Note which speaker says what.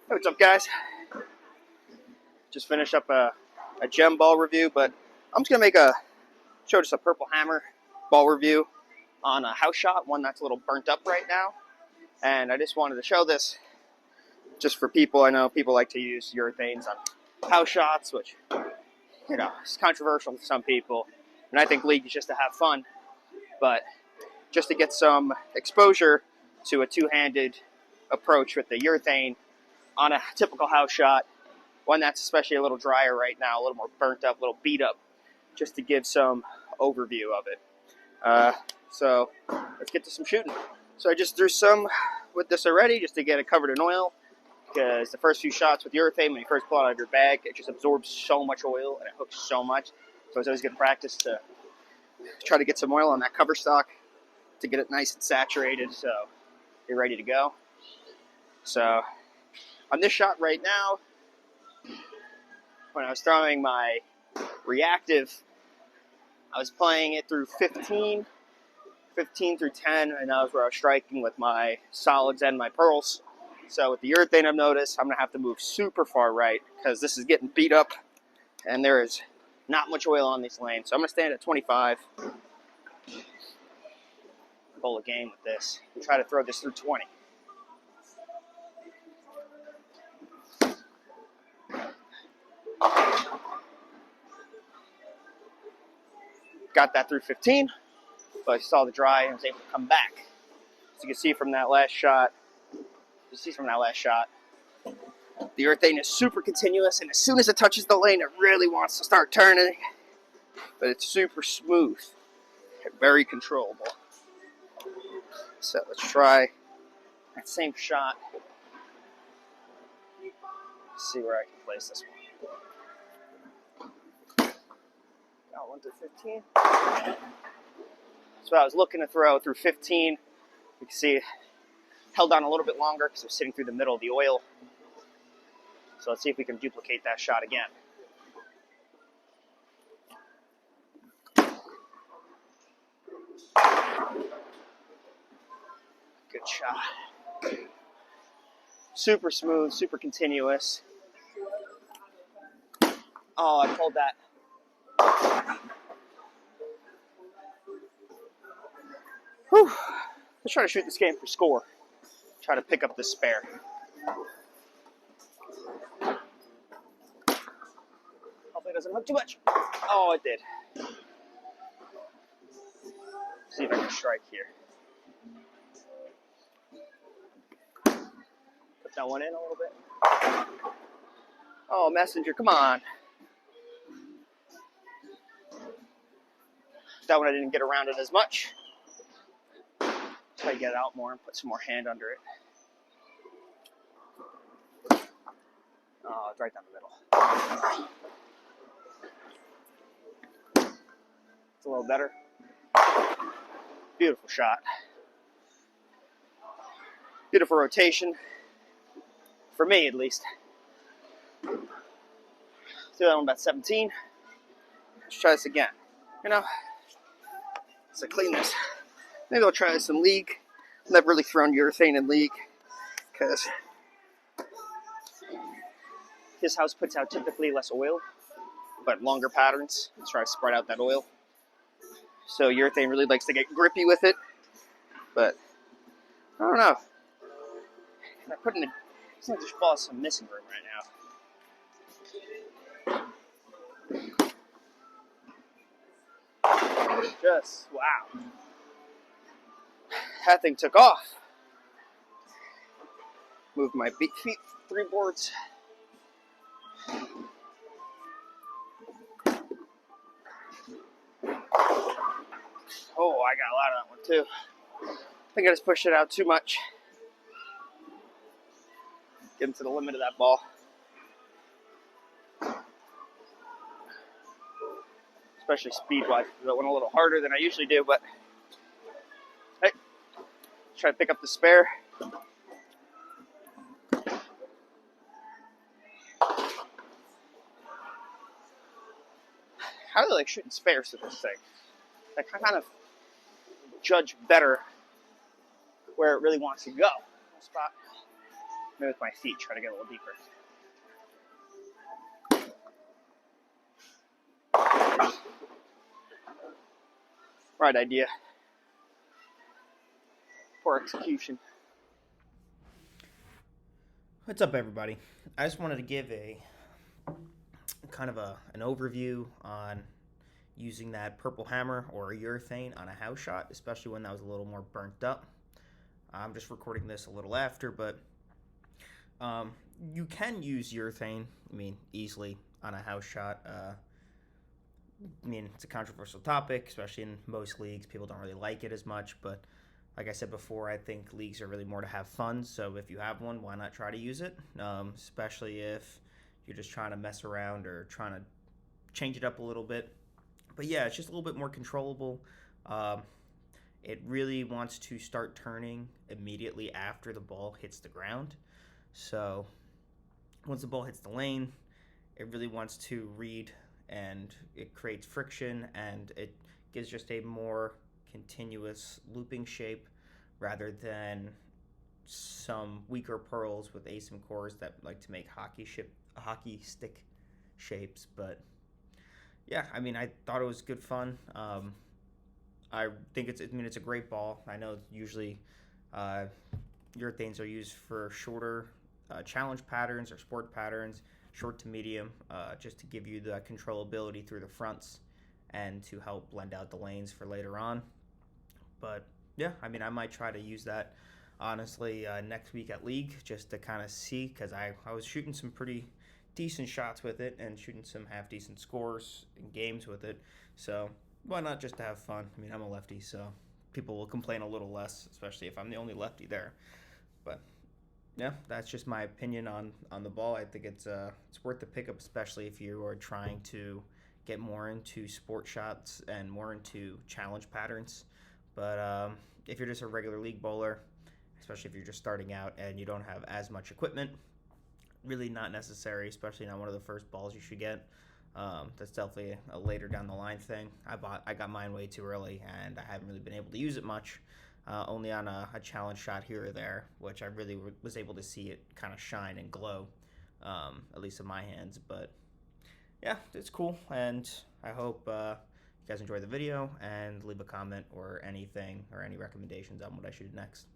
Speaker 1: Hey, what's up, guys? Just finished up a gem ball review, but I'm just gonna show just a purple hammer ball review on a house shot, one that's a little burnt up right now. And I just wanted to show this just for people. I know people like to use urethanes on house shots, which, you know, is controversial to some people. And I think league is just to have fun, but just to get some exposure to a two-handed approach with the urethane on a typical house shot, one that's especially a little drier right now, a little more burnt up, a little beat up, just to give some overview of it. So let's get to some shooting. So I just threw some with this already just to get it covered in oil, because the first few shots with urethane, when you first pull it out of your bag, it just absorbs so much oil and it hooks so much. So it's always good practice to try to get some oil on that cover stock to get it nice and saturated so you're ready to go. So on this shot right now, when I was throwing my reactive, I was playing it through 15 through 10, and that was where I was striking with my solids and my pearls. So with the urethane, I've noticed I'm going to have to move super far right because this is getting beat up and there is not much oil on these lanes. So I'm going to stand at 25. Bowl a game with this and try to throw this through 20. Got that through 15, but I saw the dry and was able to come back. As you can see from that last shot, the urethane is super continuous, and as soon as it touches the lane, it really wants to start turning, but it's super smooth and very controllable. So let's try that same shot. Let's see where I can place this one. Got one through 15. So I was looking to throw through 15. You can see it held on a little bit longer because it was sitting through the middle of the oil. So let's see if we can duplicate that shot again. Good shot. Super smooth, super continuous. Oh, I pulled that. Whew. Let's try to shoot this game for score. Try to pick up the spare. Hopefully it doesn't hook too much. Oh, it did. See if I can strike here. Put that one in a little bit. Oh, messenger, come on. That one I didn't get around it as much. Try to get it out more and put some more hand under it. Oh, it's right down the middle. It's a little better. Beautiful shot. Beautiful rotation. For me, at least. Threw that one about 17. Let's try this again. You know, so clean this. Maybe I'll try this in league. I've never really thrown urethane in league because this house puts out typically less oil, but longer patterns. Let's try to spread out that oil. So urethane really likes to get grippy with it, but I don't know. I put in it's like this ball has some missing room right now. Just wow. That thing took off. Moved my feet 3 boards. Oh, I got a lot of that one too. I think I just pushed it out too much. Getting to the limit of that ball. Especially speed-wise. That went a little harder than I usually do, but hey, try to pick up the spare. How do they like shooting spares to this thing? I kind of judge better where it really wants to go. Spot. Maybe with my feet, try to get a little deeper. Right idea. Poor execution. What's up, everybody? I just wanted to give a kind of an overview on using that purple hammer or urethane on a house shot, especially when that was a little more burnt up. I'm just recording this a little after, but you can use urethane, easily on a house shot. It's a controversial topic, especially in most leagues. People don't really like it as much, but like I said before, I think leagues are really more to have fun. So if you have one, why not try to use it? Especially if you're just trying to mess around or trying to change it up a little bit. But yeah, it's just a little bit more controllable. It really wants to start turning immediately after the ball hits the ground. So once the ball hits the lane, it really wants to read, and it creates friction, and it gives just a more continuous looping shape rather than some weaker pearls with ASIM cores that like to make hockey stick shapes. But yeah, I thought it was good fun. I think it's a great ball. I know usually urethanes are used for shorter challenge patterns or sport patterns, short to medium, just to give you the controllability through the fronts and to help blend out the lanes for later on. But yeah, I might try to use that honestly next week at League, just to kind of see, because I was shooting some pretty decent shots with it and shooting some half decent scores in games with it. So why not just to have fun? I'm a lefty, so people will complain a little less, especially if I'm the only lefty there. But yeah, that's just my opinion on the ball. I think it's worth the pickup, especially if you are trying to get more into sport shots and more into challenge patterns. But if you're just a regular league bowler, especially if you're just starting out and you don't have as much equipment, really not necessary, especially not one of the first balls you should get. That's definitely a later down the line thing. I got mine way too early, and I haven't really been able to use it much. Only on a challenge shot here or there, which I really was able to see it kind of shine and glow, at least in my hands. But yeah, it's cool, and I hope you guys enjoy the video and leave a comment or anything or any recommendations on what I should do next.